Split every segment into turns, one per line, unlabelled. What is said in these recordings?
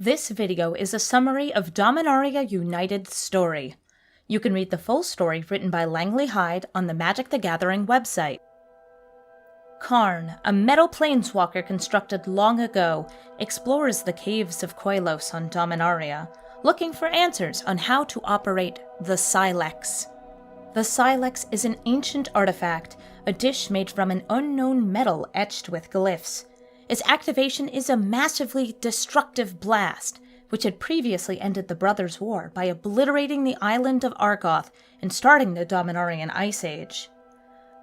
This video is a summary of Dominaria United's story. You can read the full story written by Langley Hyde on the Magic the Gathering website. Karn, a metal planeswalker constructed long ago, explores the caves of Koilos on Dominaria, looking for answers on how to operate the Silex. The Silex is an ancient artifact, a dish made from an unknown metal etched with glyphs. Its activation is a massively destructive blast, which had previously ended the Brothers' War by obliterating the island of Argoth and starting the Dominarian Ice Age.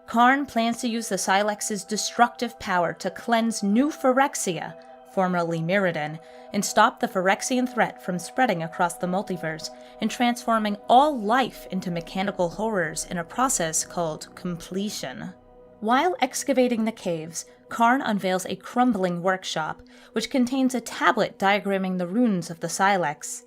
Karn plans to use the Silex's destructive power to cleanse New Phyrexia, formerly Mirrodin, and stop the Phyrexian threat from spreading across the multiverse and transforming all life into mechanical horrors in a process called completion. While excavating the caves, Karn unveils a crumbling workshop, which contains a tablet diagramming the runes of the Silex.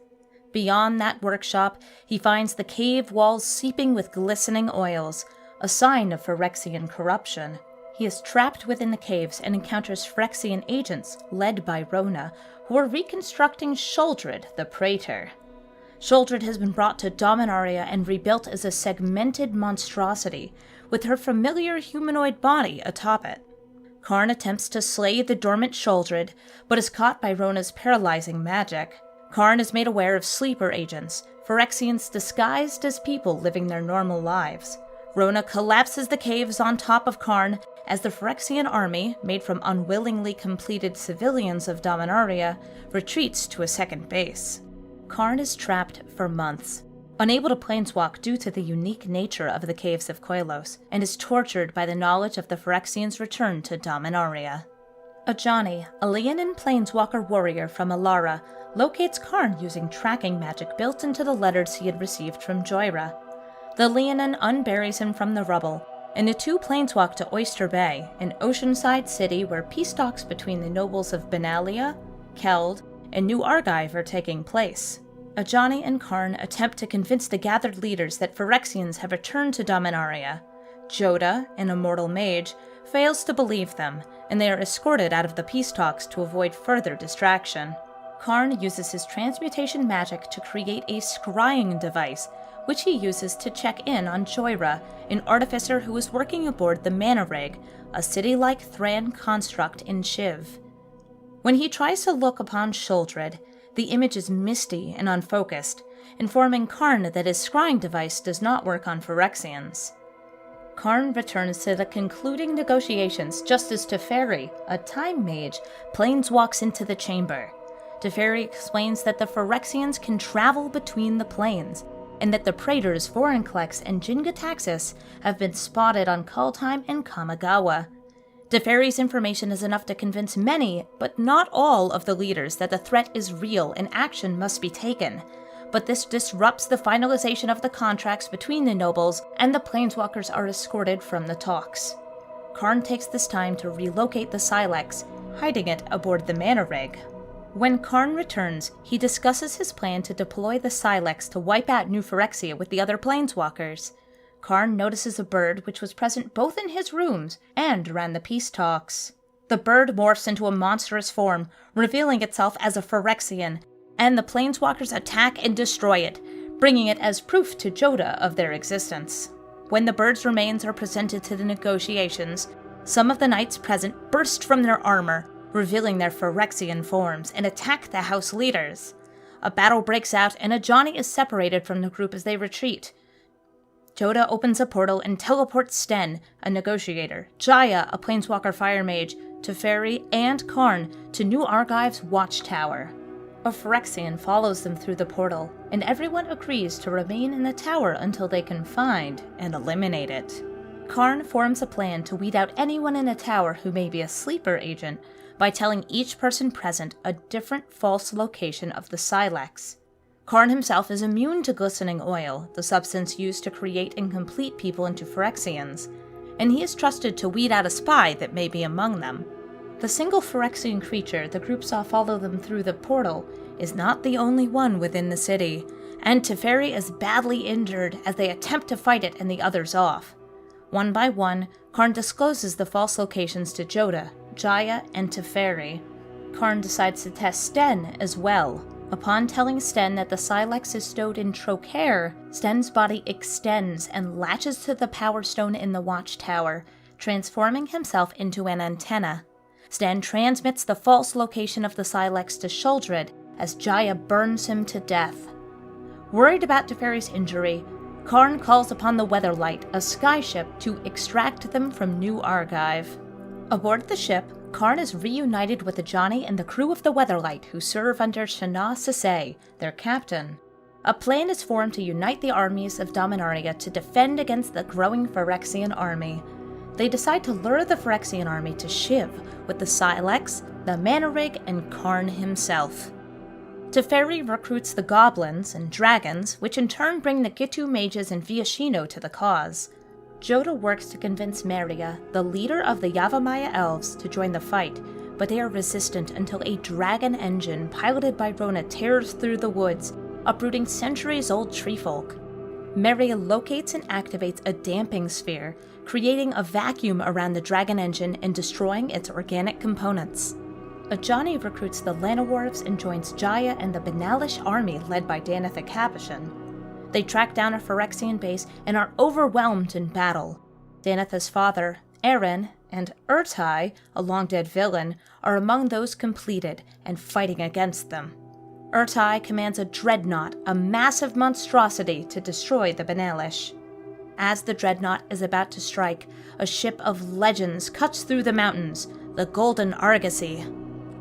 Beyond that workshop, he finds the cave walls seeping with glistening oils, a sign of Phyrexian corruption. He is trapped within the caves and encounters Phyrexian agents, led by Rona, who are reconstructing Sheoldred, the Praetor. Sheoldred has been brought to Dominaria and rebuilt as a segmented monstrosity, with her familiar humanoid body atop it. Karn attempts to slay the dormant Sheoldred, but is caught by Rona's paralyzing magic. Karn is made aware of sleeper agents, Phyrexians disguised as people living their normal lives. Rona collapses the caves on top of Karn as the Phyrexian army, made from unwillingly completed civilians of Dominaria, retreats to a second base. Karn is trapped for months, unable to planeswalk due to the unique nature of the Caves of Koilos, and is tortured by the knowledge of the Phyrexians' return to Dominaria. Ajani, a Leonin planeswalker warrior from Alara, locates Karn using tracking magic built into the letters he had received from Joyra. The Leonin unburies him from the rubble, and the two planeswalk to Oyster Bay, an oceanside city where peace talks between the nobles of Benalia, Keld, and New Argive are taking place. Ajani and Karn attempt to convince the gathered leaders that Phyrexians have returned to Dominaria. Joda, an immortal mage, fails to believe them, and they are escorted out of the peace talks to avoid further distraction. Karn uses his transmutation magic to create a scrying device, which he uses to check in on Joyra, an artificer who is working aboard the Mana Rig, a city-like Thran construct in Shiv. When he tries to look upon Sheoldred, the image is misty and unfocused, informing Karn that his scrying device does not work on Phyrexians. Karn returns to the concluding negotiations just as Teferi, a time mage, planeswalks into the chamber. Teferi explains that the Phyrexians can travel between the planes, and that the Praetors Vorinclex and Jin-Gitaxias have been spotted on Kaldheim and Kamigawa. Teferi's information is enough to convince many, but not all, of the leaders that the threat is real and action must be taken. But this disrupts the finalization of the contracts between the nobles, and the planeswalkers are escorted from the talks. Karn takes this time to relocate the Silex, hiding it aboard the Mana Rig. When Karn returns, he discusses his plan to deploy the Silex to wipe out New Phyrexia with the other planeswalkers. Karn notices a bird which was present both in his rooms and around the peace talks. The bird morphs into a monstrous form, revealing itself as a Phyrexian, and the planeswalkers attack and destroy it, bringing it as proof to Joda of their existence. When the bird's remains are presented to the negotiations, some of the knights present burst from their armor, revealing their Phyrexian forms, and attack the house leaders. A battle breaks out, and Ajani is separated from the group as they retreat. Joda opens a portal and teleports Sten, a negotiator, Jaya, a planeswalker fire mage, Teferi, and Karn to New Argive's watchtower. A Phyrexian follows them through the portal, and everyone agrees to remain in the tower until they can find and eliminate it. Karn forms a plan to weed out anyone in a tower who may be a sleeper agent by telling each person present a different false location of the Silex. Karn himself is immune to glistening oil, the substance used to create and complete people into Phyrexians, and he is trusted to weed out a spy that may be among them. The single Phyrexian creature the group saw follow them through the portal is not the only one within the city, and Teferi is badly injured as they attempt to fight it and the others off. One by one, Karn discloses the false locations to Joda, Jaya, and Teferi. Karn decides to test Sten as well. Upon telling Sten that the Silex is stowed in Trocaire, Sten's body extends and latches to the power stone in the watchtower, transforming himself into an antenna. Sten transmits the false location of the Silex to Shuldred as Jaya burns him to death. Worried about Teferi's injury, Karn calls upon the Weatherlight, a skyship, to extract them from New Argive. Aboard the ship, Karn is reunited with Ajani and the crew of the Weatherlight, who serve under Shana Sasay, their captain. A plan is formed to unite the armies of Dominaria to defend against the growing Phyrexian army. They decide to lure the Phyrexian army to Shiv with the Silex, the Mana Rig, and Karn himself. Teferi recruits the goblins and dragons, which in turn bring the Gitu mages and Viashino to the cause. Joda works to convince Maria, the leader of the Yavimaya elves, to join the fight, but they are resistant until a dragon engine piloted by Rona tears through the woods, uprooting centuries-old treefolk. Maria locates and activates a damping sphere, creating a vacuum around the dragon engine and destroying its organic components. Ajani recruits the Lanawarves and joins Jaya and the Benalish army led by Danith the Capuchin. They track down a Phyrexian base and are overwhelmed in battle. Danith's father, Eren, and Urtai, a long-dead villain, are among those completed and fighting against them. Urtai commands a dreadnought, a massive monstrosity, to destroy the Benalish. As the dreadnought is about to strike, a ship of legends cuts through the mountains, the Golden Argosy.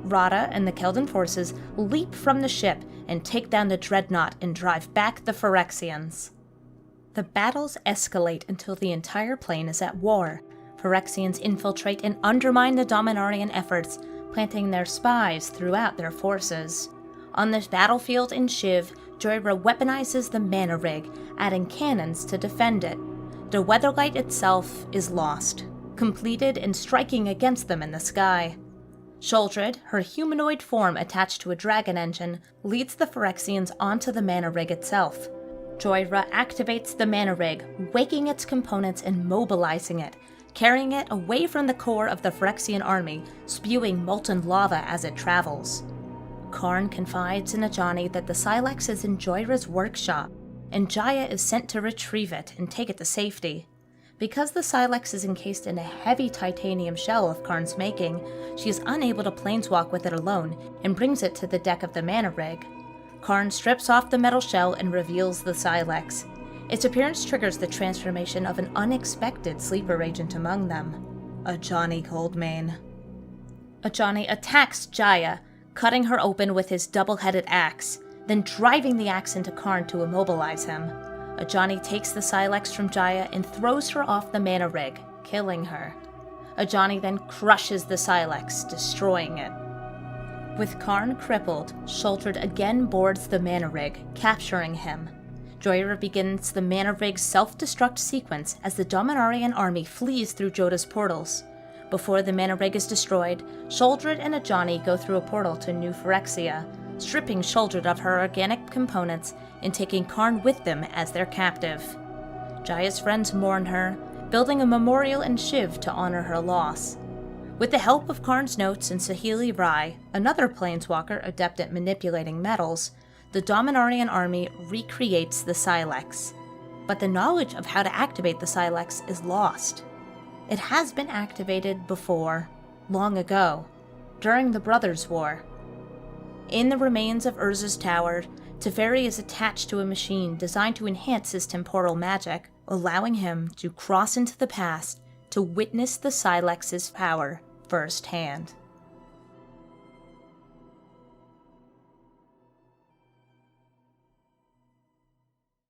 Rada and the Keldan forces leap from the ship and take down the dreadnought and drive back the Phyrexians. The battles escalate until the entire plane is at war. Phyrexians infiltrate and undermine the Dominarian efforts, planting their spies throughout their forces. On this battlefield in Shiv, Joyra weaponizes the Mana Rig, adding cannons to defend it. The Weatherlight itself is lost, completed and striking against them in the sky. Shuldred, her humanoid form attached to a dragon engine, leads the Phyrexians onto the Mana Rig itself. Joyra activates the Mana Rig, waking its components and mobilizing it, carrying it away from the core of the Phyrexian army, spewing molten lava as it travels. Karn confides in Ajani that the Silex is in Joyra's workshop, and Jaya is sent to retrieve it and take it to safety. Because the Silex is encased in a heavy titanium shell of Karn's making, she is unable to planeswalk with it alone and brings it to the deck of the Mana Rig. Karn strips off the metal shell and reveals the Silex. Its appearance triggers the transformation of an unexpected sleeper agent among them, Ajani Coldmane. Ajani attacks Jaya, cutting her open with his double-headed axe, then driving the axe into Karn to immobilize him. Ajani takes the Silex from Jaya and throws her off the Mana Rig, killing her. Ajani then crushes the Silex, destroying it. With Karn crippled, Shuldred again boards the Mana Rig, capturing him. Joyra begins the Mana Rig's self-destruct sequence as the Dominarian army flees through Joda's portals. Before the Mana Rig is destroyed, Shuldred and Ajani go through a portal to New Phyrexia, stripping Shuldred of her organic components and taking Karn with them as their captive. Jaya's friends mourn her, building a memorial in Shiv to honor her loss. With the help of Karn's notes and Sahili Rai, another planeswalker adept at manipulating metals, the Dominarian army recreates the Silex. But the knowledge of how to activate the Silex is lost. It has been activated before, long ago, during the Brothers' War. In the remains of Urza's tower, Teferi is attached to a machine designed to enhance his temporal magic, allowing him to cross into the past to witness the Silex's power firsthand.